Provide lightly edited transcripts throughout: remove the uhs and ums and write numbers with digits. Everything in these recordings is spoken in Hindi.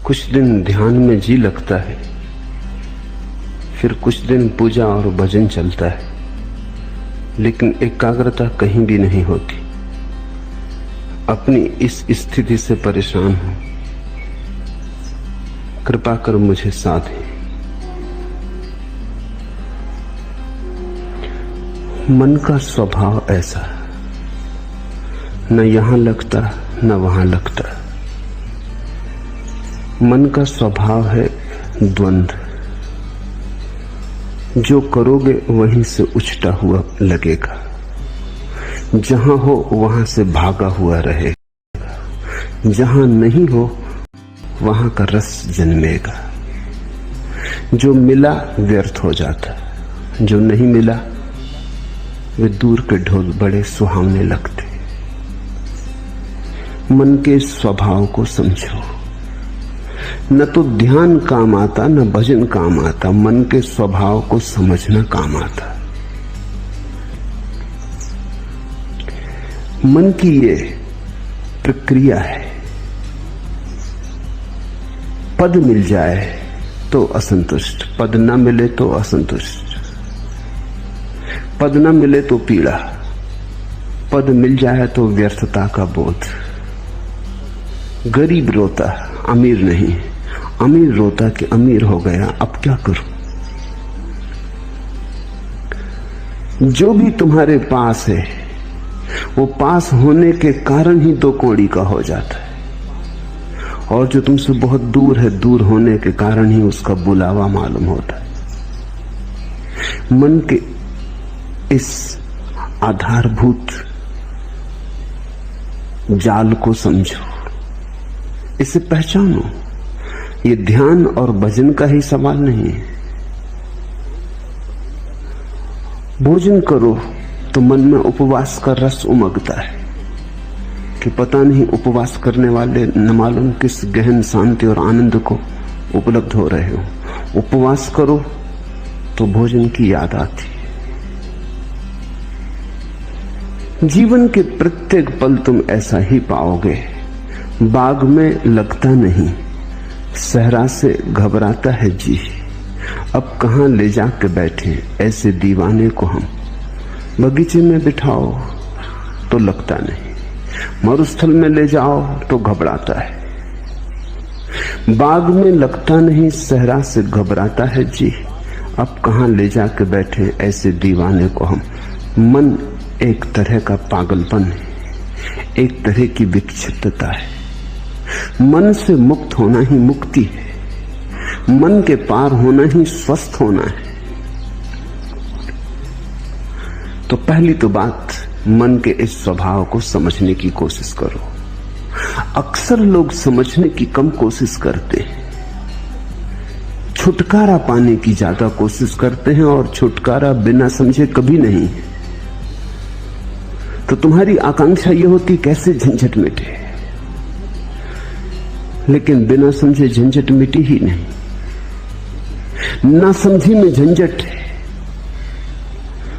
कुछ दिन ध्यान में जी लगता है, फिर कुछ दिन पूजा और भजन चलता है, लेकिन एकाग्रता कहीं भी नहीं होती। अपनी इस स्थिति से परेशान हूं, कृपा कर मुझे साथ है। मन का स्वभाव ऐसा, न यहां लगता न वहां लगता। मन का स्वभाव है द्वंद्व। जो करोगे वहीं से उछटा हुआ लगेगा, जहां हो वहां से भागा हुआ रहेगा, जहां नहीं हो वहां का रस जन्मेगा। जो मिला व्यर्थ हो जाता, जो नहीं मिला वे दूर के ढोल बड़े सुहावने लगते। मन के स्वभाव को समझो। न तो ध्यान काम आता न भजन काम आता, मन के स्वभाव को समझना काम आता। मन की ये प्रक्रिया है, पद मिल जाए तो असंतुष्ट, पद न मिले तो असंतुष्ट, पद न मिले तो पीड़ा, पद मिल जाए तो व्यर्थता का बोध। गरीब रोता अमीर नहीं, अमीर रोता कि अमीर हो गया, अब क्या करूं। जो भी तुम्हारे पास है वो पास होने के कारण ही दो कौड़ी का हो जाता है, और जो तुमसे बहुत दूर है, दूर होने के कारण ही उसका बुलावा मालूम होता है। मन के इस आधारभूत जाल को समझो, इसे पहचानो। ये ध्यान और भजन का ही सवाल नहीं है। भोजन करो तो मन में उपवास का रस उमगता है कि पता नहीं उपवास करने वाले न मालूम किस गहन शांति और आनंद को उपलब्ध हो रहे हो। उपवास करो तो भोजन की याद आती है। जीवन के प्रत्येक पल तुम ऐसा ही पाओगे। बाग में लगता नहीं, सहरा से घबराता है जी। अब कहां ले जाके बैठे ऐसे दीवाने को हम। बगीचे में बिठाओ तो लगता नहीं, मरुस्थल में ले जाओ तो घबराता है। बाग में लगता नहीं, सहरा से घबराता है जी। अब कहां ले जाके बैठे ऐसे दीवाने को हम। मन एक तरह का पागलपन है, एक तरह की विक्षिप्तता है। मन से मुक्त होना ही मुक्ति है, मन के पार होना ही स्वस्थ होना है। तो पहली तो बात, मन के इस स्वभाव को समझने की कोशिश करो। अक्सर लोग समझने की कम कोशिश करते हैं, छुटकारा पाने की ज्यादा कोशिश करते हैं, और छुटकारा बिना समझे कभी नहीं। तो तुम्हारी आकांक्षा यह होती कैसे झंझट मिटे, लेकिन बिना समझे झंझट मिटी ही नहीं। ना समझी में झंझट है,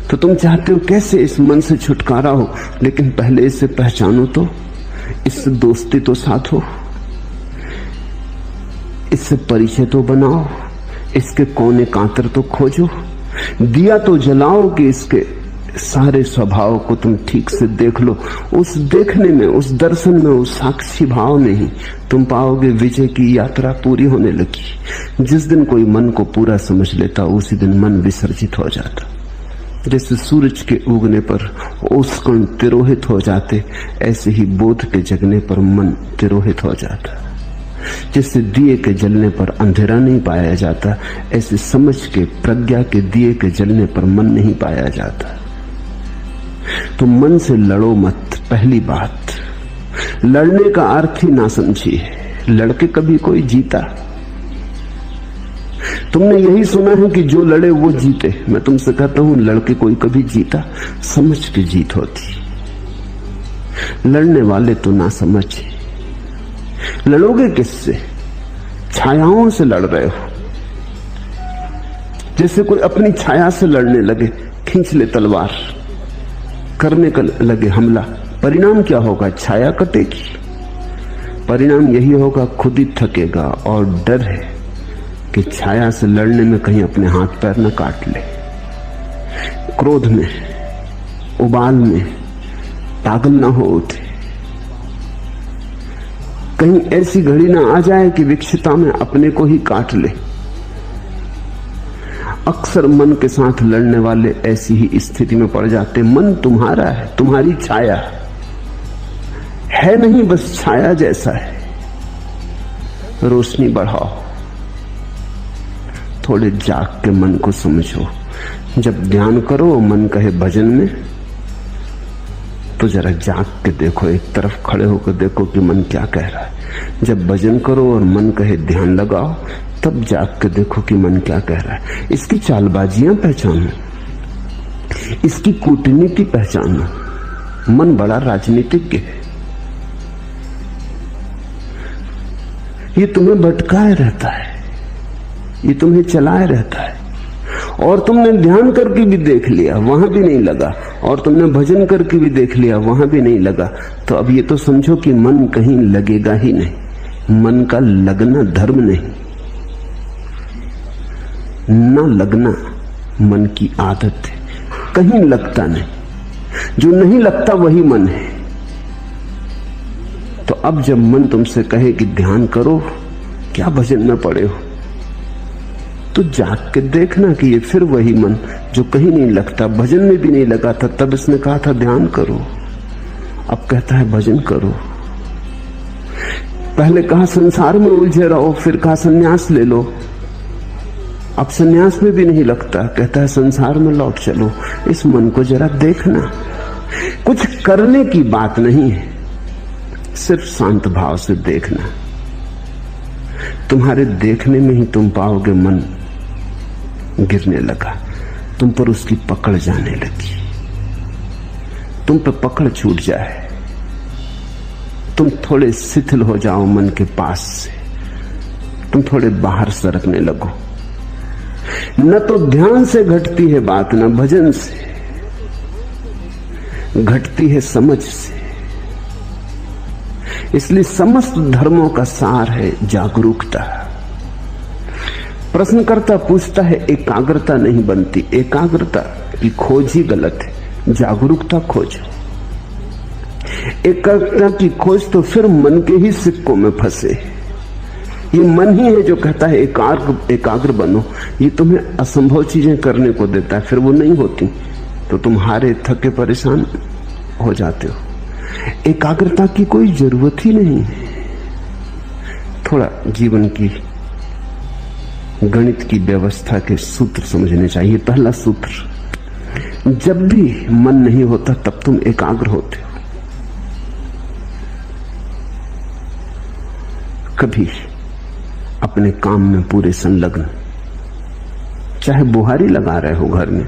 तो तुम चाहते हो कैसे इस मन से छुटकारा हो, लेकिन पहले इसे पहचानो तो, इससे दोस्ती तो साथ हो, इससे परिचय तो बनाओ, इसके कोने कांतर तो खोजो, दिया तो जलाओ कि इसके सारे स्वभाव को तुम ठीक से देख लो। उस देखने में, उस दर्शन में, उस साक्षी भाव में ही तुम पाओगे विजय की यात्रा पूरी होने लगी। जिस दिन कोई मन को पूरा समझ लेता, उसी दिन मन विसर्जित हो जाता। जैसे सूरज के उगने पर ओस कण तिरोहित हो जाते, ऐसे ही बोध के जगने पर मन तिरोहित हो जाता। जैसे दिए के जलने पर अंधेरा नहीं पाया जाता, ऐसे समझ के, प्रज्ञा के दिए के जलने पर मन नहीं पाया जाता। तो मन से लड़ो मत। पहली बात, लड़ने का अर्थ ही ना समझिए। लड़के कभी कोई जीता? तुमने यही सुना है कि जो लड़े वो जीते। मैं तुमसे कहता हूं, लड़के कोई कभी जीता? समझ के जीत होती। लड़ने वाले तो ना समझे। लड़ोगे किससे? छायाओं से लड़ रहे हो। जैसे कोई अपनी छाया से लड़ने लगे, खींच ले तलवार, करने का लगे हमला, परिणाम क्या होगा? छाया कटेगी। परिणाम यही होगा, खुद ही थकेगा। और डर है कि छाया से लड़ने में कहीं अपने हाथ पैर न काट ले, क्रोध में, उबाल में पागल न हो उठे, कहीं ऐसी घड़ी ना आ जाए कि विक्षिता में अपने को ही काट ले। अक्सर मन के साथ लड़ने वाले ऐसी ही स्थिति में पड़ जाते। मन तुम्हारा है, तुम्हारी छाया है नहीं, बस छाया जैसा है। रोशनी बढ़ाओ, थोड़े जाग के मन को समझो। जब ध्यान करो, मन कहे भजन में, तो जरा जाग के देखो, एक तरफ खड़े होकर देखो कि मन क्या कह रहा है। जब भजन करो और मन कहे ध्यान लगाओ, तब जाग के देखो कि मन क्या कह रहा है। इसकी चालबाजियां पहचानो, इसकी कूटनीति पहचानो। मन बड़ा राजनीतिज्ञ है, ये तुम्हें भटकाए रहता है, ये तुम्हें चलाए रहता है। और तुमने ध्यान करके भी देख लिया, वहां भी नहीं लगा, और तुमने भजन करके भी देख लिया, वहां भी नहीं लगा। तो अब ये तो समझो कि मन कहीं लगेगा ही नहीं। मन का लगना धर्म नहीं, ना लगना मन की आदत है। कहीं लगता नहीं, जो नहीं लगता वही मन है। तो अब जब मन तुमसे कहे कि ध्यान करो, क्या भजन में पड़े हो, तो जाग के देखना कि ये फिर वही मन जो कहीं नहीं लगता, भजन में भी नहीं लगा था। तब इसने कहा था ध्यान करो, अब कहता है भजन करो। पहले कहा संसार में उलझे रहो, फिर कहा संन्यास ले लो। अब संन्यास में भी नहीं लगता, कहता है संसार में लौट चलो। इस मन को जरा देखना। कुछ करने की बात नहीं है, सिर्फ शांत भाव से देखना। तुम्हारे देखने में ही तुम पाओगे मन गिरने लगा, तुम पर उसकी पकड़ जाने लगी। तुम पे पकड़ छूट जाए, तुम थोड़े शिथिल हो जाओ मन के पास से, तुम थोड़े बाहर सरकने लगो। न तो ध्यान से घटती है बात, न भजन से घटती है, समझ से। इसलिए समस्त धर्मों का सार है जागरूकता। प्रश्नकर्ता पूछता है, एकाग्रता नहीं बनती। एकाग्रता की खोज ही गलत है, जागरूकता खोजो। एकाग्रता की खोज तो फिर मन के ही सिक्कों में फंसे। ये मन ही है जो कहता है एकाग्र बनो। ये तुम्हें असंभव चीजें करने को देता है, फिर वो नहीं होती तो तुम हारे थके परेशान हो जाते हो। एकाग्रता की कोई जरूरत ही नहीं है। थोड़ा जीवन की गणित की व्यवस्था के सूत्र समझने चाहिए। पहला सूत्र, जब भी मन नहीं होता तब तुम एकाग्र होते हो। कभी अपने काम में पूरे संलग्न, चाहे बुहारी लगा रहे हो घर में,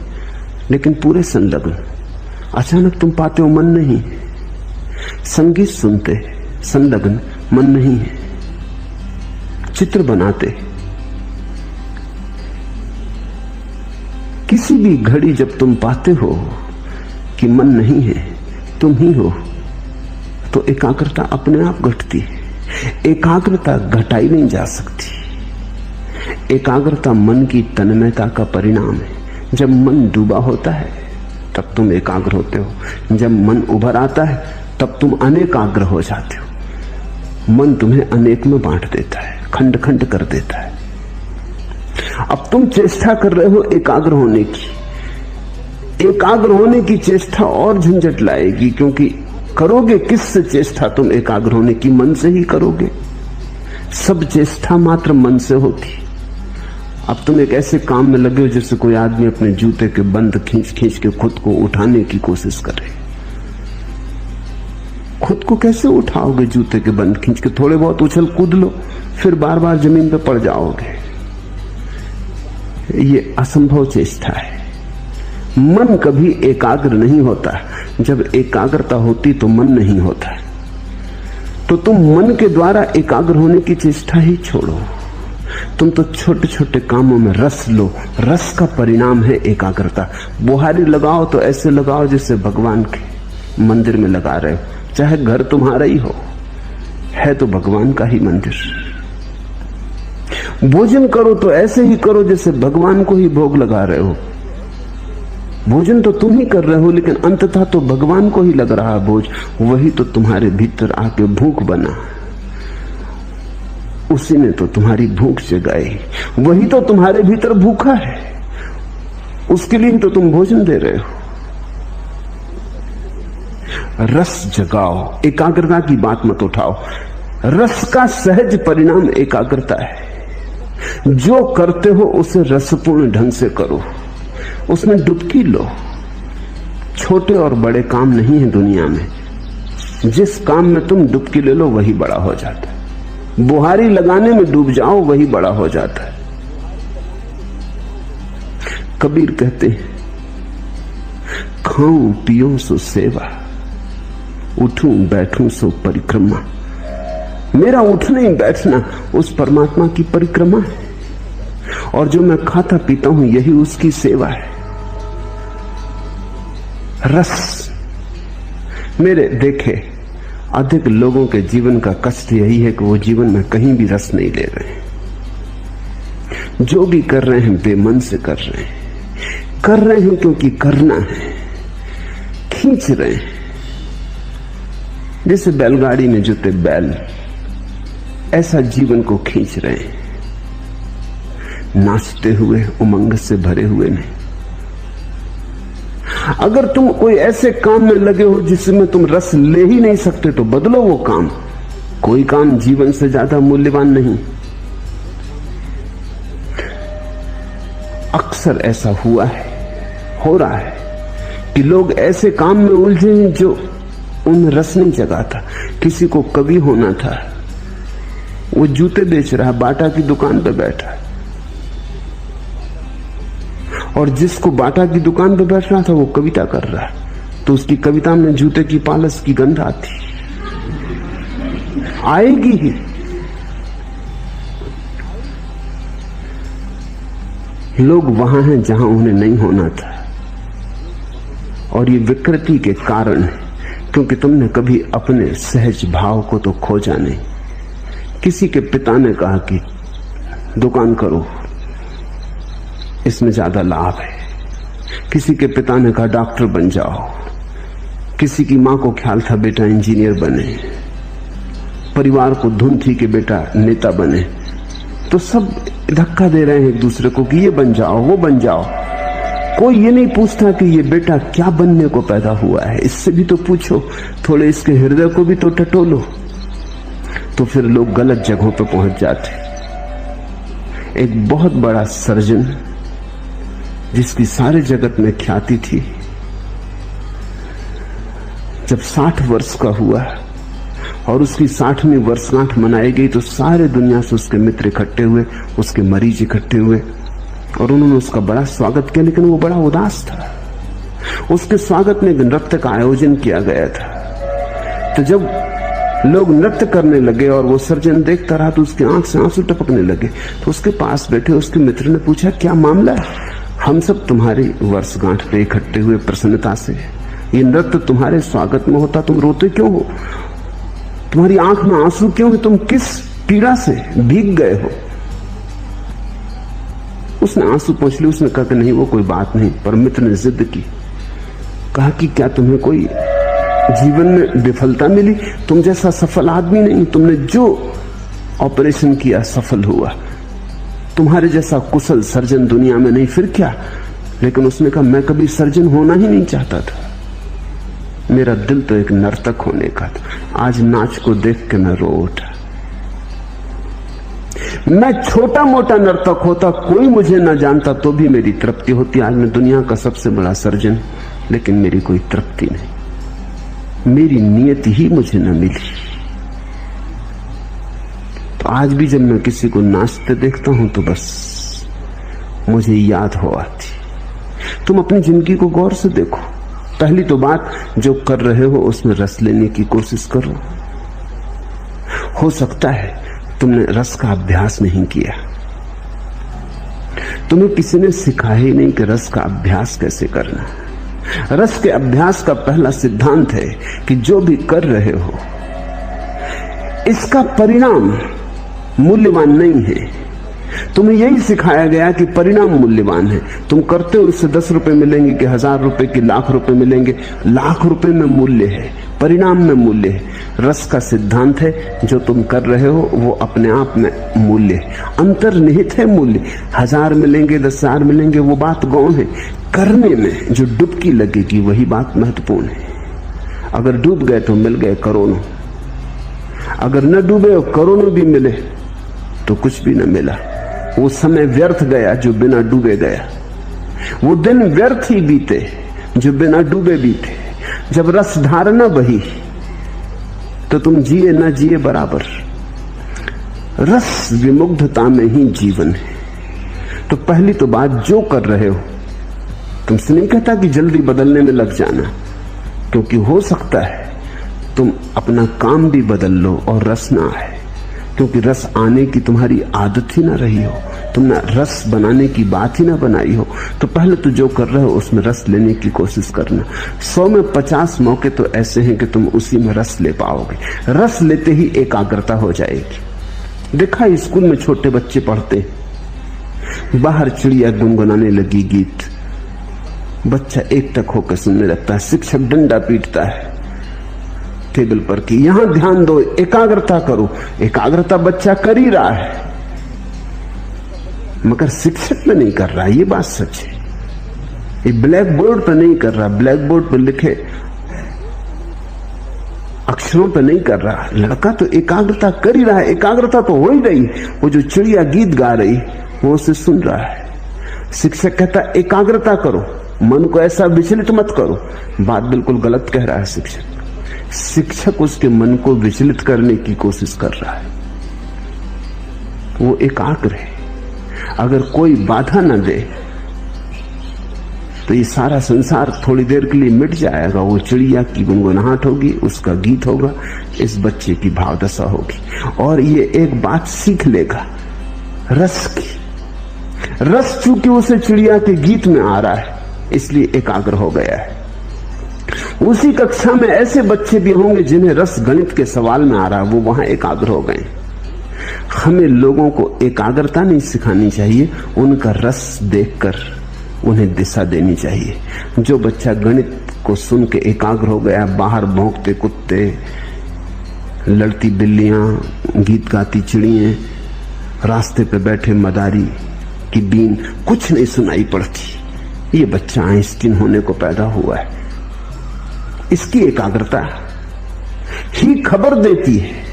लेकिन पूरे संलग्न। अचानक तुम पाते हो मन नहीं। संगीत सुनते संलग्न, मन नहीं है। चित्र बनाते, किसी भी घड़ी जब तुम पाते हो कि मन नहीं है, तुम ही हो, तो एकाग्रता अपने आप घटती है। एकाग्रता घटाई नहीं जा सकती। एकाग्रता मन की तन्मयता का परिणाम है। जब मन डूबा होता है तब तुम एकाग्र होते हो। जब मन उभर आता है तब तुम अनेकाग्र हो जाते हो। मन तुम्हें अनेक में बांट देता है, खंड खंड कर देता है। अब तुम चेष्टा कर रहे हो एकाग्र होने की। एकाग्र होने की चेष्टा और झंझट लाएगी, क्योंकि करोगे किससे चेष्टा तुम एकाग्र होने की? मन से ही करोगे। सब चेष्टा मात्र मन से होती। अब तुम एक ऐसे काम में लगे हो जैसे कोई आदमी अपने जूते के बंद खींच खींच के खुद को उठाने की कोशिश करे। खुद को कैसे उठाओगे? जूते के बंद खींच के थोड़े बहुत उछल कूद लो, फिर बार बार जमीन पे पड़ जाओगे। ये असंभव चेष्टा है। मन कभी एकाग्र नहीं होता। जब एकाग्रता होती तो मन नहीं होता। तो तुम मन के द्वारा एकाग्र होने की चेष्टा ही छोड़ो। तुम तो छोटे छोटे कामों में रस लो। रस का परिणाम है एकाग्रता। बुहारी लगाओ तो ऐसे लगाओ जैसे भगवान के मंदिर में लगा रहे हो, चाहे घर तुम्हारा ही हो। है तो भगवान का ही मंदिर। भोजन करो तो ऐसे ही करो जैसे भगवान को ही भोग लगा रहे हो। भोजन तो तुम ही कर रहे हो, लेकिन अंततः तो भगवान को ही लग रहा है भोज। वही तो तुम्हारे भीतर आके भूख बना, उसी ने तो तुम्हारी भूख जगाई। वही तो तुम्हारे भीतर भूखा है, उसके लिए तो तुम भोजन दे रहे हो। रस जगाओ, एकाग्रता की बात मत उठाओ। रस का सहज परिणाम एकाग्रता है। जो करते हो उसे रसपूर्ण ढंग से करो, उसमें डुबकी लो। छोटे और बड़े काम नहीं है दुनिया में। जिस काम में तुम डुबकी ले लो वही बड़ा हो जाता है। बुहारी लगाने में डूब जाओ वही बड़ा हो जाता है। कबीर कहते हैं, खाऊं पियूं सो सेवा, उठूं बैठूं सो परिक्रमा। मेरा उठना ही बैठना उस परमात्मा की परिक्रमा है, और जो मैं खाता पीता हूं यही उसकी सेवा है। रस, मेरे देखे अधिक लोगों के जीवन का कष्ट यही है कि वो जीवन में कहीं भी रस नहीं ले रहे हैं। जो भी कर रहे हैं बेमन से कर रहे हैं क्योंकि करना है, खींच रहे हैं। जैसे बैलगाड़ी में जुते बैल, ऐसा जीवन को खींच रहे हैं, नाचते हुए, उमंग से भरे हुए नहीं। अगर तुम कोई ऐसे काम में लगे हो जिसमें तुम रस ले ही नहीं सकते तो बदलो वो काम। कोई काम जीवन से ज्यादा मूल्यवान नहीं। अक्सर ऐसा हुआ है, हो रहा है कि लोग ऐसे काम में उलझे हैं जो उन रस नहीं जगाता। किसी को कवि होना था, वो जूते बेच रहा है, बाटा की दुकान पे बैठा है, और जिसको बाटा की दुकान पे बैठ रहा था वो कविता कर रहा है, तो उसकी कविता में जूते की पालस की गंध आती, आएगी ही। लोग वहां हैं जहां उन्हें नहीं होना था, और ये विकृति के कारण है क्योंकि तुमने कभी अपने सहज भाव को तो खोजा नहीं। किसी के पिता ने कहा कि दुकान करो, इसमें ज्यादा लाभ है। किसी के पिता ने कहा डॉक्टर बन जाओ। किसी की मां को ख्याल था बेटा इंजीनियर बने। परिवार को धुन थी कि बेटा नेता बने। तो सब धक्का दे रहे हैं एक दूसरे को कि ये बन जाओ, वो बन जाओ। कोई ये नहीं पूछता कि ये बेटा क्या बनने को पैदा हुआ है। इससे भी तो पूछो, थोड़े इसके हृदय को भी तो टटोलो। तो फिर लोग गलत जगहों पर पहुंच जाते। एक बहुत बड़ा सर्जन जिसकी सारे जगत में ख्याति थी, जब 60 वर्ष का हुआ और उसकी 60वीं वर्षगांठ मनाई गई तो सारे दुनिया से उसके मित्र इकट्ठे हुए, उसके मरीज इकट्ठे हुए, और उन्होंने उसका बड़ा स्वागत किया। लेकिन वो बड़ा उदास था। उसके स्वागत में एक नृत्य का आयोजन किया गया था। तो जब लोग नृत्य करने लगे और वो सर्जन देखता रहा तो उसकी आंख से आंसू टपकने लगे। तो उसके पास बैठे उसके मित्र ने पूछा, क्या मामला है? हम सब तुम्हारी वर्षगांठ पे इकट्ठे हुए प्रसन्नता से। ये नृत्य तुम्हारे स्वागत में होता, तुम रोते क्यों हो? तुम्हारी आंख में आंसू क्यों है? तुम किस पीड़ा से भीग गए हो? उसने आंसू पोंछ लिए। उसने कहा कि नहीं, वो कोई बात नहीं। पर मित्र ने जिद की, कहा कि क्या तुम्हें कोई जीवन में विफलता मिली? तुम जैसा सफल आदमी नहीं। तुमने जो ऑपरेशन किया सफल हुआ। तुम्हारे जैसा कुशल सर्जन दुनिया में नहीं, फिर क्या? लेकिन उसने कहा, मैं कभी सर्जन होना ही नहीं चाहता था। मेरा दिल तो एक नर्तक होने का था। आज नाच को देख के मैं रो उठा। मैं छोटा मोटा नर्तक होता, कोई मुझे ना जानता तो भी मेरी तृप्ति होती। आज मैं दुनिया का सबसे बड़ा सर्जन, लेकिन मेरी कोई तृप्ति नहीं। मेरी नियत ही मुझे न मिली। तो आज भी जब मैं किसी को नाचते देखता हूं तो बस मुझे याद हो आती। तुम अपनी जिंदगी को गौर से देखो। पहली तो बात, जो कर रहे हो उसमें रस लेने की कोशिश करो। हो सकता है तुमने रस का अभ्यास नहीं किया। तुम्हें किसी ने सिखाया ही नहीं कि रस का अभ्यास कैसे करना। रस के अभ्यास का पहला सिद्धांत है कि जो भी कर रहे हो इसका परिणाम मूल्यवान नहीं है। तुम्हें यही सिखाया गया कि परिणाम मूल्यवान है। तुम करते हो, इससे 10 रुपए मिलेंगे कि 1000 रुपए की लाख रुपए मिलेंगे। लाख रुपए में मूल्य है, परिणाम में मूल्य है। रस का सिद्धांत है, जो तुम कर रहे हो वो अपने आप में मूल्य है, अंतर्निहित है मूल्य। 1000 मिलेंगे 10,000 मिलेंगे वो बात गौण है। करने में जो डुबकी लगेगी वही बात महत्वपूर्ण है। अगर डूब गए तो मिल गए करोड़ों, अगर न डूबे और करोड़ों भी मिले तो कुछ भी न मिला। वो समय व्यर्थ गया जो बिना डूबे गया। वो दिन व्यर्थ ही बीते जो बिना डूबे बीते। जब रस धारणा बही तो तुम जिए न जिए बराबर। रस विमुग्धता में ही जीवन है। तो पहली तो बात, जो कर रहे हो, तुमसे नहीं कहता कि जल्दी बदलने में लग जाना, क्योंकि हो सकता है तुम अपना काम भी बदल लो और रस ना आए, क्योंकि रस आने की तुम्हारी आदत ही ना रही हो, तुमने रस बनाने की बात ही ना बनाई हो। तो पहले तो जो कर रहे हो उसमें रस लेने की कोशिश करना। 100 में 50 मौके तो ऐसे हैं कि तुम उसी में रस ले पाओगे। रस लेते ही एकाग्रता हो जाएगी। देखा, स्कूल में छोटे बच्चे पढ़ते, बाहर चिड़िया गुनगुनाने लगी गीत, बच्चा एकटक होकर सुनने लगता है। शिक्षक डंडा पीटता है टेबल पर कि यहां ध्यान दो, एकाग्रता करो। एकाग्रता बच्चा कर ही रहा है, मगर शिक्षक में नहीं कर रहा, ये बात सच है। ये ब्लैक बोर्ड पर नहीं कर रहा, ब्लैक बोर्ड पर लिखे अक्षरों पर नहीं कर रहा। लड़का तो एकाग्रता कर ही रहा है, एकाग्रता तो हो ही रही। वो जो चिड़िया गीत गा रही वो उसे सुन रहा है। शिक्षक कहता एकाग्रता करो, मन को ऐसा विचलित मत करो। बात बिल्कुल गलत कह रहा है शिक्षक। शिक्षक उसके मन को विचलित करने की कोशिश कर रहा है। वो एकाग्र है। अगर कोई बाधा न दे तो ये सारा संसार थोड़ी देर के लिए मिट जाएगा। वो चिड़िया की गुनगुनाहट होगी, उसका गीत होगा, इस बच्चे की भावदशा होगी, और ये एक बात सीख लेगा रस की। रस चूंकि उसे चिड़िया के गीत में आ रहा है इसलिए एकाग्र हो गया है। उसी कक्षा में ऐसे बच्चे भी होंगे जिन्हें रस गणित के सवाल में आ रहा है, वो वहां एकाग्र हो गए। हमें लोगों को एकाग्रता नहीं सिखानी चाहिए, उनका रस देखकर उन्हें दिशा देनी चाहिए। जो बच्चा गणित को सुन के एकाग्र हो गया, बाहर भौंकते कुत्ते, लड़ती बिल्लियां, गीत गाती चिड़ियां, रास्ते पे बैठे मदारी की बीन कुछ नहीं सुनाई पड़ती, ये बच्चा आइंस्टीन होने को पैदा हुआ है। इसकी एकाग्रता ही खबर देती है।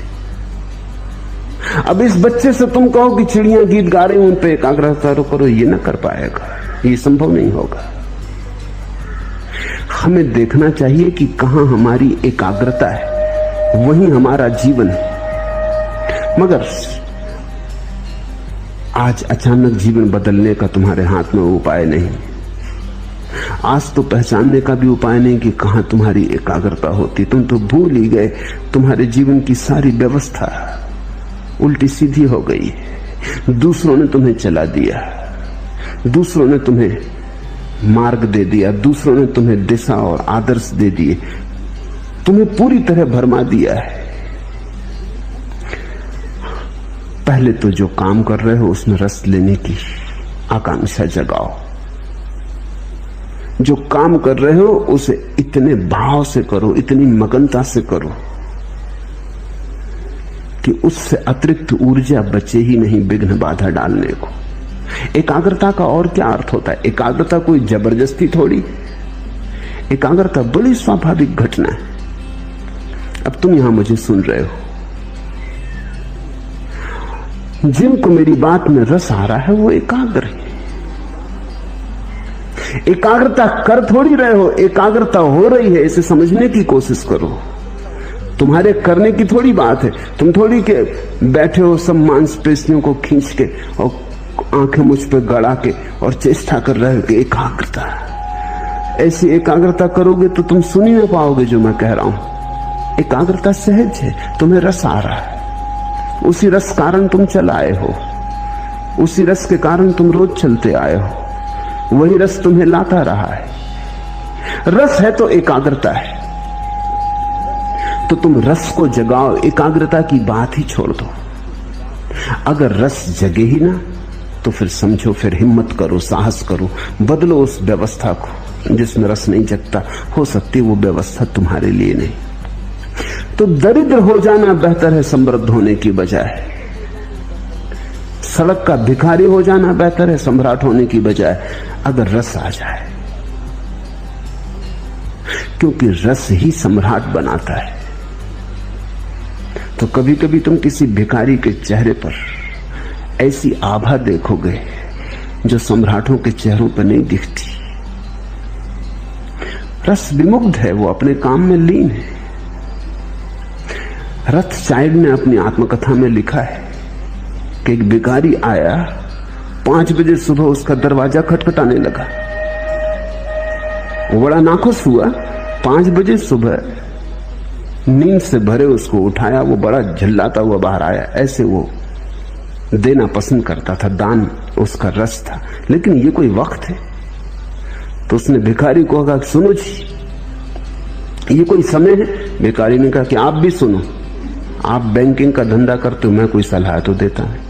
अब इस बच्चे से तुम कहो कि चिड़ियां गीत गा रही, उन पे एकाग्रता करो, ये ना कर पाएगा, ये संभव नहीं होगा। हमें देखना चाहिए कि कहां हमारी एकाग्रता है, वहीं हमारा जीवन है। मगर आज अचानक जीवन बदलने का तुम्हारे हाथ में उपाय नहीं। आज तो पहचानने का भी उपाय नहीं कि कहां तुम्हारी एकाग्रता होती। तुम तो भूल ही गए, तुम्हारे जीवन की सारी व्यवस्था उल्टी सीधी हो गई। दूसरों ने तुम्हें चला दिया, दूसरों ने तुम्हें मार्ग दे दिया, दूसरों ने तुम्हें दिशा और आदर्श दे दिए, तुम्हें पूरी तरह भरमा दिया है। पहले तो जो काम कर रहे हो उसमें रस लेने की आकांक्षा जगाओ। जो काम कर रहे हो उसे इतने भाव से करो, इतनी मगनता से करो कि उससे अतिरिक्त ऊर्जा बचे ही नहीं विघ्न बाधा डालने को। एकाग्रता का और क्या अर्थ होता है? एकाग्रता कोई जबरदस्ती थोड़ी, एकाग्रता बड़ी स्वाभाविक घटना है। अब तुम यहां मुझे सुन रहे हो, जिनको मेरी बात में रस आ रहा है वो एकाग्र है। एकाग्रता कर थोड़ी रहे हो, एकाग्रता हो रही है, इसे समझने की कोशिश करो। तुम्हारे करने की थोड़ी बात है। तुम थोड़ी के बैठे हो सब मांसपेशियों को खींच के और आंखें मुझ पे गड़ा के और चेष्टा कर रहे हो कि एकाग्रता। ऐसी एकाग्रता करोगे तो तुम सुन ही ना पाओगे जो मैं कह रहा हूं। एकाग्रता सहज है, तुम्हें रस आ रहा है, उसी रस कारण तुम चल आए हो, उसी रस के कारण तुम रोज चलते आए हो, वही रस तुम्हें लाता रहा है। रस है तो एकाग्रता है। तो तुम रस को जगाओ, एकाग्रता की बात ही छोड़ दो। अगर रस जगे ही ना तो फिर समझो, फिर हिम्मत करो, साहस करो, बदलो उस व्यवस्था को जिसमें रस नहीं जगता। हो सकती वो व्यवस्था तुम्हारे लिए नहीं। तो दरिद्र हो जाना बेहतर है समृद्ध होने की बजाय। सड़क का भिखारी हो जाना बेहतर है सम्राट होने की बजाय, अगर रस आ जाए, क्योंकि रस ही सम्राट बनाता है। तो कभी कभी तुम किसी भिखारी के चेहरे पर ऐसी आभा देखोगे जो सम्राटों के चेहरों पर नहीं दिखती। रस विमुग्ध है, वो अपने काम में लीन है। रथचाइल्ड ने अपनी आत्मकथा में लिखा है कि एक भिखारी आया, 5 बजे सुबह उसका दरवाजा खटखटाने लगा। वो बड़ा नाखुश हुआ। 5 बजे सुबह नींद से भरे उसको उठाया। वो बड़ा झल्लाता हुआ बाहर आया। ऐसे वो देना पसंद करता था, दान उसका रस था। लेकिन ये कोई वक्त है? तो उसने भिखारी को कहा, सुनो जी, ये कोई समय है? भिखारी ने कहा कि आप भी सुनो, आप बैंकिंग का धंधा करते हो, मैं कोई सलाह तो देता है,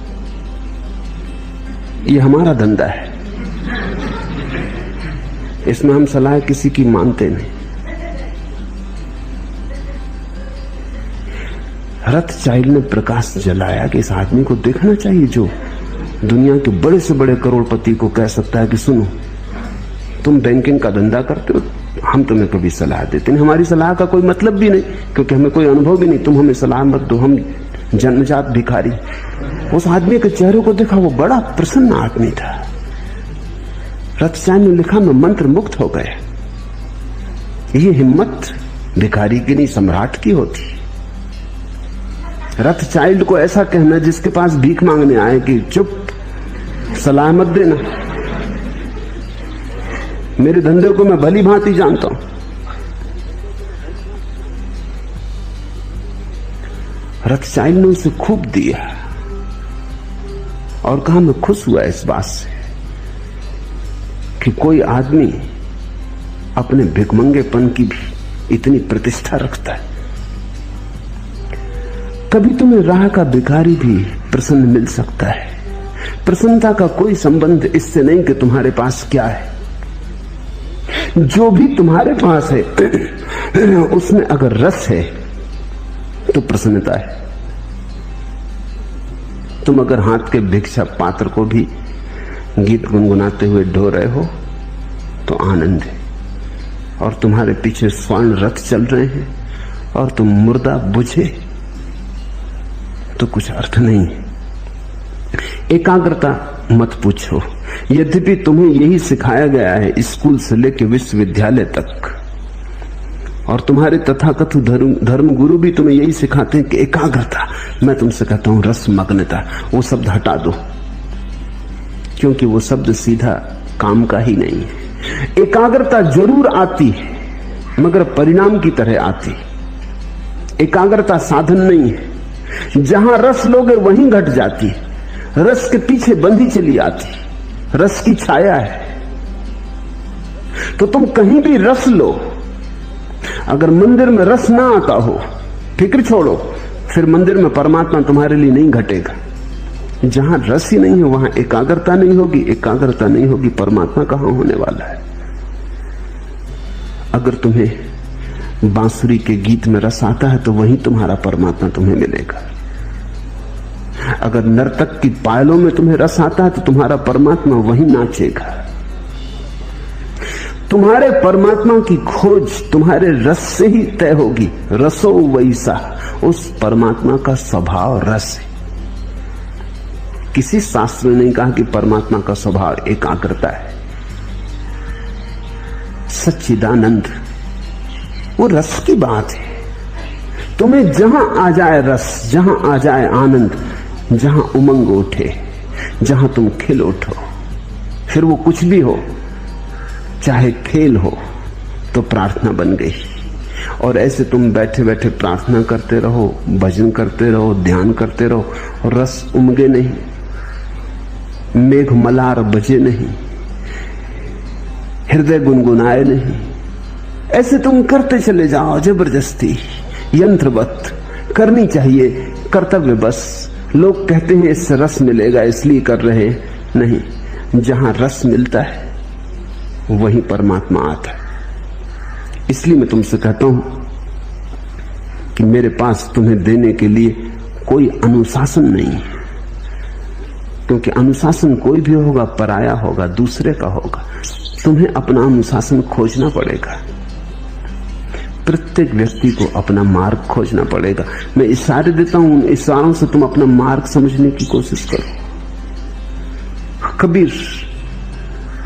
ये हमारा धंधा है, इसमें हम सलाह किसी की मानते नहीं। रथचाइल्ड ने प्रकाश जलाया कि इस आदमी को देखना चाहिए जो दुनिया के बड़े से बड़े करोड़पति को कह सकता है कि सुनो, तुम बैंकिंग का धंधा करते हो, हम तुम्हें कभी सलाह देते नहीं, हमारी सलाह का कोई मतलब भी नहीं, क्योंकि हमें कोई अनुभव भी नहीं, तुम हमें सलाह मत दो, हम जन्मजात भिखारी। उस आदमी के चेहरे को देखा, वो बड़ा प्रसन्न आदमी था। रथचाइल्ड ने लिखा, मैं मंत्र मुक्त हो गया। ये हिम्मत भिखारी की नहीं, सम्राट की होती। रथचाइल्ड को ऐसा कहना जिसके पास भीख मांगने आए कि चुप, सलाह मत देना, मेरे धंधे को मैं भली भांति जानता हूं। रथचाइल्ड ने उसे खूब दिया और कहा, मैं खुश हुआ इस बात से कि कोई आदमी अपने भिखमंगेपन की भी इतनी प्रतिष्ठा रखता है। कभी तुम्हें राह का भिखारी भी प्रसन्न मिल सकता है। प्रसन्नता का कोई संबंध इससे नहीं कि तुम्हारे पास क्या है। जो भी तुम्हारे पास है उसमें अगर रस है तो प्रसन्नता है। तुम अगर हाथ के भिक्षा पात्र को भी गीत गुनगुनाते हुए ढो रहे हो तो आनंद है, और तुम्हारे पीछे स्वर्ण रथ चल रहे हैं और तुम मुर्दा बुझे तो कुछ अर्थ नहीं है। एकाग्रता मत पूछो, यद्यपि तुम्हें यही सिखाया गया है स्कूल से लेकर विश्वविद्यालय तक, और तुम्हारे तथाकथित धर्म गुरु भी तुम्हें यही सिखाते हैं कि एकाग्रता। मैं तुमसे कहता हूं रसमग्नता, वो शब्द हटा दो, क्योंकि वो शब्द सीधा काम का ही नहीं है। एकाग्रता जरूर आती है मगर परिणाम की तरह आती। एकाग्रता साधन नहीं है। जहां रस लोगे वहीं घट जाती, रस के पीछे बंधी चली आती, रस की छाया है। तो तुम कहीं भी रस लो, अगर मंदिर में रस ना आता हो, फिक्र छोड़ो, फिर मंदिर में परमात्मा तुम्हारे लिए नहीं घटेगा। जहां रस ही नहीं है वहां एकाग्रता नहीं होगी, एकाग्रता नहीं होगी, परमात्मा कहां होने वाला है। अगर तुम्हें बांसुरी के गीत में रस आता है तो वहीं तुम्हारा परमात्मा तुम्हें मिलेगा। अगर नर्तक की पायलों में तुम्हें रस आता है तो तुम्हारा परमात्मा वहीं नाचेगा। तुम्हारे परमात्मा की खोज तुम्हारे रस से ही तय होगी। रसो वैसा, उस परमात्मा का स्वभाव रस है। किसी शास्त्र ने नहीं कहा कि परमात्मा का स्वभाव एकाग्रता है। सच्चिदानंद वो रस की बात है। तुम्हें जहां आ जाए रस, जहां आ जाए आनंद, जहां उमंग उठे, जहां तुम खिल उठो, फिर वो कुछ भी हो, चाहे खेल हो, तो प्रार्थना बन गई। और ऐसे तुम बैठे बैठे प्रार्थना करते रहो, भजन करते रहो, ध्यान करते रहो, और रस उमगे नहीं, मेघ मलार बजे नहीं, हृदय गुनगुनाए नहीं। ऐसे तुम करते चले जाओ जबरदस्ती, यंत्रवत करनी चाहिए, कर्तव्य बस। लोग कहते हैं इससे रस मिलेगा इसलिए कर रहे हैं, नहीं, जहां रस मिलता है वहीं परमात्मा आता है। इसलिए मैं तुमसे कहता हूं कि मेरे पास तुम्हें देने के लिए कोई अनुशासन नहीं है, क्योंकि अनुशासन कोई भी होगा पराया होगा, दूसरे का होगा। तुम्हें अपना अनुशासन खोजना पड़ेगा। प्रत्येक व्यक्ति को अपना मार्ग खोजना पड़ेगा। मैं इशारे देता हूं, इशारों से तुम अपना मार्ग समझने की कोशिश करो। कबीर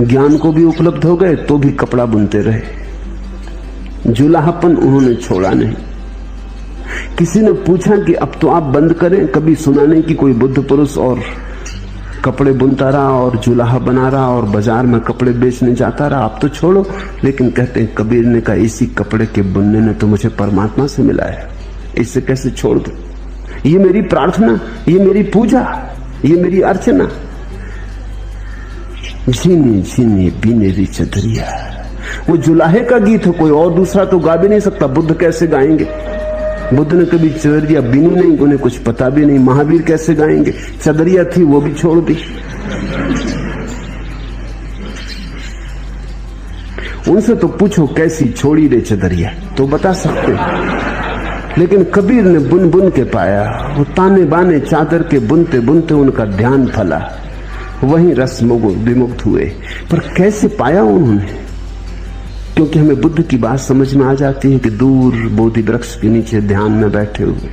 ज्ञान को भी उपलब्ध हो गए तो भी कपड़ा बुनते रहे। जुलाहापन उन्होंने छोड़ा नहीं। किसी ने पूछा कि अब तो आप बंद करें, कभी सुना नहीं कि कोई बुद्ध पुरुष और कपड़े बुनता रहा और जुलाहा बना रहा और बाजार में कपड़े बेचने जाता रहा, आप तो छोड़ो। लेकिन कहते हैं कबीर ने कहा इसी कपड़े के बुनने ने तो मुझे परमात्मा से मिला है, इसे कैसे छोड़ दूं? ये मेरी प्रार्थना, ये मेरी पूजा, ये मेरी अर्चना। झीनी झीनी बीनेरी चदरिया, वो जुलाहे का गीत है, कोई और दूसरा तो गा भी नहीं सकता। बुद्ध कैसे गाएंगे? बुद्ध ने कभी चदरिया बीनी नहीं, उन्हें कुछ पता भी नहीं। महावीर कैसे गाएंगे? चदरिया थी वो भी छोड़ दी। उनसे तो पूछो कैसी छोड़ी रे चदरिया, तो बता सकते। लेकिन कबीर ने बुन बुन के पाया, वो ताने बाने चादर के बुनते बुनते उनका ध्यान फला, वहीं रस विमुक्त हुए। पर कैसे पाया उन्होंने? क्योंकि हमें बुद्ध की बात समझ में आ जाती है कि दूर बोधि वृक्ष के नीचे ध्यान में बैठे हुए,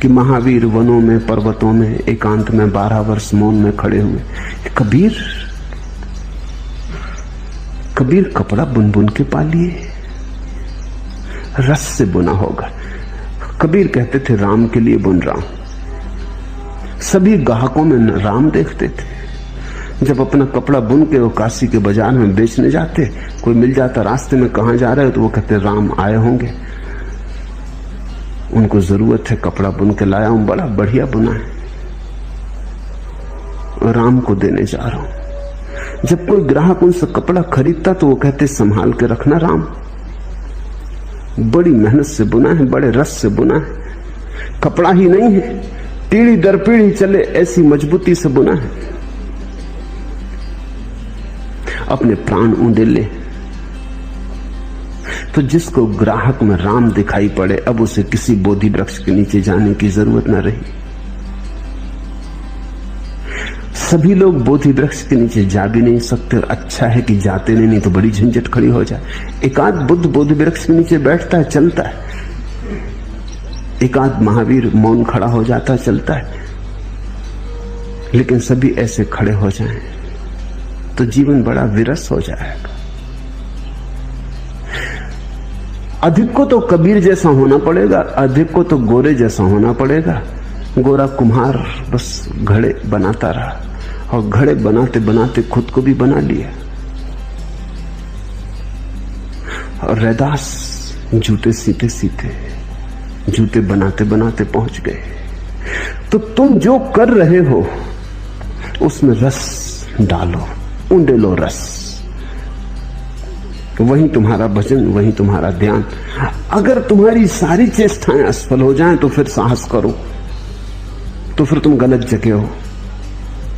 कि महावीर वनों में पर्वतों में एकांत में 12 वर्ष मौन में खड़े हुए। कबीर कपड़ा बुन बुन के पा लिए, रस से बुना होगा। कबीर कहते थे राम के लिए बुन रहा हूं। सभी ग्राहकों में राम देखते थे। जब अपना कपड़ा बुन के वो काशी के बाजार में बेचने जाते, कोई मिल जाता रास्ते में, कहां जा रहे हो, तो वो कहते राम आए होंगे, उनको जरूरत है, कपड़ा बुन के लाया हूं, बड़ा बढ़िया बुना है, राम को देने जा रहा हूं। जब कोई ग्राहक उनसे कपड़ा खरीदता तो वो कहते संभाल के रखना राम, बड़ी मेहनत से बुना है, बड़े रस से बुना है। कपड़ा ही नहीं है, पीढ़ी दर पीढ़ी चले ऐसी मजबूती से बुना है। अपने प्राण ऊंडेले। तो जिसको ग्राहक में राम दिखाई पड़े, अब उसे किसी बोधि वृक्ष के नीचे जाने की जरूरत न रही। सभी लोग बोधि वृक्ष के नीचे जा भी नहीं सकते, और अच्छा है कि जाते नहीं तो बड़ी झंझट खड़ी हो जाए। एकाध बुद्ध बोधि वृक्ष के नीचे बैठता है, चलता है, एकाध महावीर मौन खड़ा हो जाता है, चलता है। लेकिन सभी ऐसे खड़े हो जाएं तो जीवन बड़ा विरस हो जाएगा। अधिक को तो कबीर जैसा होना पड़ेगा, अधिक को तो गोरे जैसा होना पड़ेगा। गोरा कुम्हार बस घड़े बनाता रहा, और घड़े बनाते बनाते खुद को भी बना लिया। और रैदास जूते सीते सीते, जूते बनाते बनाते पहुंच गए। तो तुम जो कर रहे हो उसमें रस डालो, ऊंडेलो रस। वही तुम्हारा भजन, वही तुम्हारा ध्यान। अगर तुम्हारी सारी चेष्टाएं असफल हो जाएं तो फिर साहस करो, तो फिर तुम गलत जगह हो।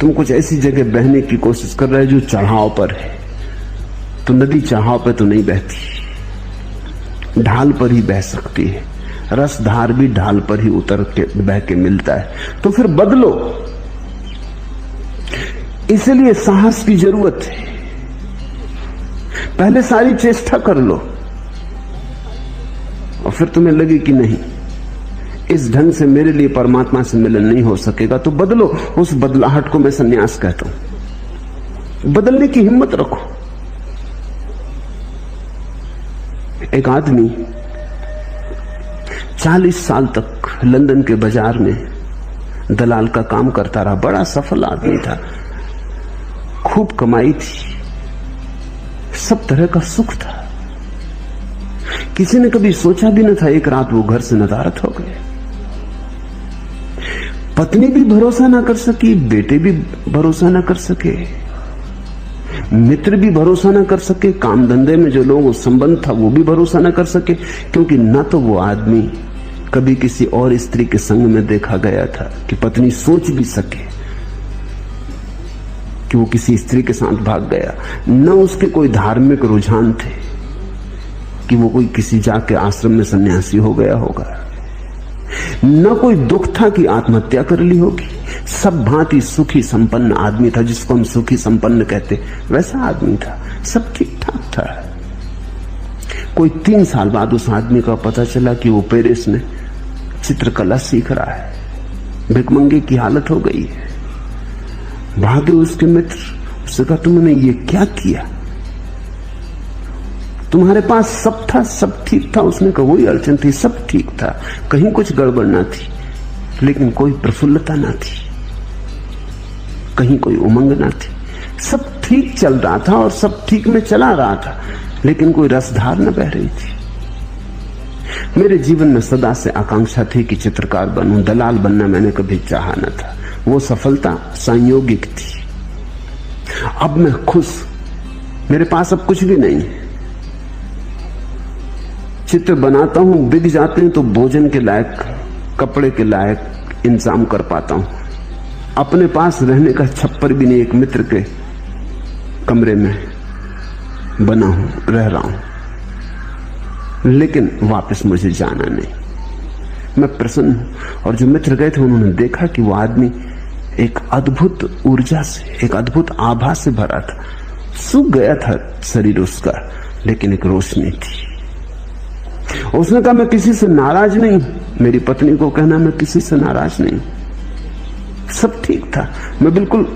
तुम कुछ ऐसी जगह बहने की कोशिश कर रहे हो जो चढ़ाव पर है। तो नदी चढ़ाव पर तो नहीं बहती, ढाल पर ही बह सकती है। रस धार भी ढाल पर ही उतर के बह के मिलता है। तो फिर बदलो, इसलिए साहस की जरूरत है। पहले सारी चेष्टा कर लो, और फिर तुम्हें लगे कि नहीं, इस ढंग से मेरे लिए परमात्मा से मिलन नहीं हो सकेगा, तो बदलो। उस बदलाहट को मैं संन्यास कहता हूं। बदलने की हिम्मत रखो। एक आदमी 40 साल तक लंदन के बाजार में दलाल का काम करता रहा। बड़ा सफल आदमी था, खूब कमाई थी, सब तरह का सुख था। किसी ने कभी सोचा भी न था एक रात वो घर से नदारद हो गए। पत्नी भी भरोसा ना कर सकी, बेटे भी भरोसा ना कर सके। मित्र भी भरोसा न कर सके, काम धंधे में जो लोग संबंध था वो भी भरोसा न कर सके, क्योंकि न तो वो आदमी कभी किसी और स्त्री के संग में देखा गया था कि पत्नी सोच भी सके कि वो किसी स्त्री के साथ भाग गया, न उसके कोई धार्मिक रुझान थे कि वो कोई किसी जाके आश्रम में सन्यासी हो गया होगा, न कोई दुख था कि आत्महत्या कर ली होगी। सब भांति सुखी संपन्न आदमी था, जिसको हम सुखी संपन्न कहते, वैसा आदमी था, सब ठीक ठाक था। कोई 3 साल बाद उस आदमी का पता चला कि वो पेरिस में चित्रकला सीख रहा है, भिखमंगे की हालत हो गई है। भागे उसके मित्र, उससे कहा तुमने ये क्या किया, तुम्हारे पास सब था, सब ठीक था। उसने कहा वही अड़चन थी, सब ठीक था, कहीं कुछ गड़बड़ ना थी, लेकिन कोई प्रफुल्लता ना थी, कहीं कोई उमंग ना थी। सब ठीक चल रहा था और सब ठीक में चला रहा था, लेकिन कोई रसधार न बह रही थी। मेरे जीवन में सदा से आकांक्षा थी कि चित्रकार बनूं, दलाल बनना मैंने कभी चाहा न था। वो सफलता संयोगिक थी। अब मैं खुश, मेरे पास अब कुछ भी नहीं है। चित्र बनाता हूं, बिक जाते हैं तो भोजन के लायक, कपड़े के लायक इंतजाम कर पाता हूं। अपने पास रहने का छप्पर भी नहीं, एक मित्र के कमरे में बना हूं, रह रहा हूं, लेकिन वापस मुझे जाना नहीं। मैं प्रसन्न हूं। और जो मित्र गए थे उन्होंने देखा कि वो आदमी एक अद्भुत ऊर्जा से, एक अद्भुत आभा से भरा था। सूख गया था शरीर उसका, लेकिन एक रोशनी थी। उसने कहा मैं किसी से नाराज नहीं। मेरी पत्नी को कहना मैं किसी से नाराज नहीं, सब ठीक था। मैं बिल्कुल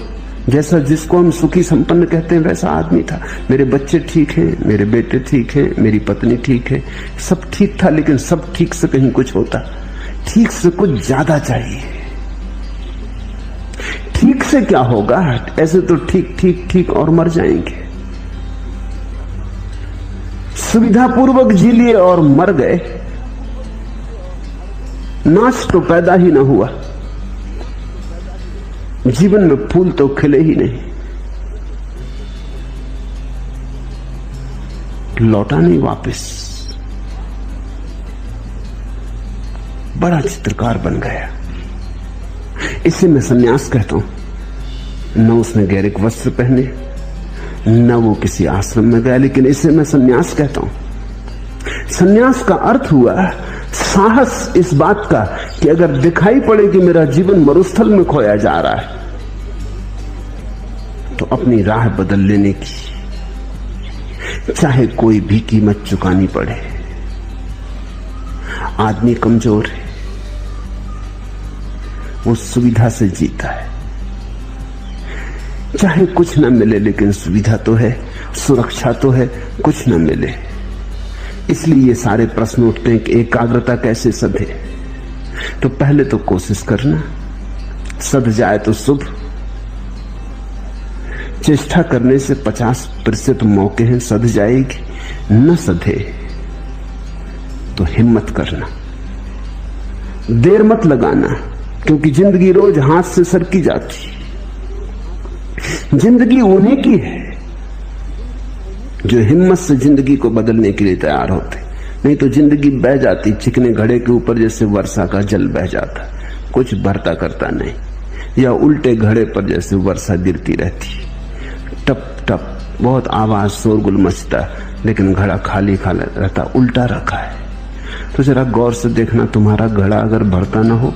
जैसा जिसको हम सुखी संपन्न कहते हैं वैसा आदमी था। मेरे बच्चे ठीक हैं, मेरे बेटे ठीक हैं, मेरी पत्नी ठीक है, सब ठीक था। लेकिन सब ठीक से कहीं कुछ होता, ठीक से कुछ ज्यादा चाहिए। ठीक से क्या होगा, ऐसे तो ठीक ठीक ठीक और मर जाएंगे। सुविधापूर्वक जी लिए और मर गए, नाच तो पैदा ही ना हुआ, जीवन में फूल तो खिले ही नहीं, लौटा नहीं वापस। बड़ा चित्रकार बन गया। इसे मैं सन्यास कहता हूं। न उसने गैरिक वस्त्र पहने, न वो किसी आश्रम में गया, लेकिन इसे मैं सन्यास कहता हूं। सन्यास का अर्थ हुआ साहस इस बात का कि अगर दिखाई पड़े कि मेरा जीवन मरुस्थल में खोया जा रहा है, तो अपनी राह बदल लेने की, चाहे कोई भी कीमत चुकानी पड़े। आदमी कमजोर है, वो सुविधा से जीता है। चाहे कुछ न मिले, लेकिन सुविधा तो है, सुरक्षा तो है, कुछ न मिले। इसलिए ये सारे प्रश्न उठते हैं कि एकाग्रता कैसे सधे। तो पहले तो कोशिश करना, सध जाए तो शुभ। चेष्टा करने से 50% मौके हैं सध जाएगी, न सधे तो हिम्मत करना, देर मत लगाना, क्योंकि जिंदगी रोज हाथ से सरकी जाती। जिंदगी उन्हीं की है जो हिम्मत से जिंदगी को बदलने के लिए तैयार होते, नहीं तो जिंदगी बह जाती चिकने घड़े के ऊपर, जैसे वर्षा का जल बह जाता, कुछ भरता करता नहीं, या उल्टे घड़े पर जैसे वर्षा गिरती रहती, टप टप बहुत आवाज शोरगुल मचता, लेकिन घड़ा खाली खाली रहता, उल्टा रखा है। तो जरा गौर से देखना, तुम्हारा घड़ा अगर भरता ना हो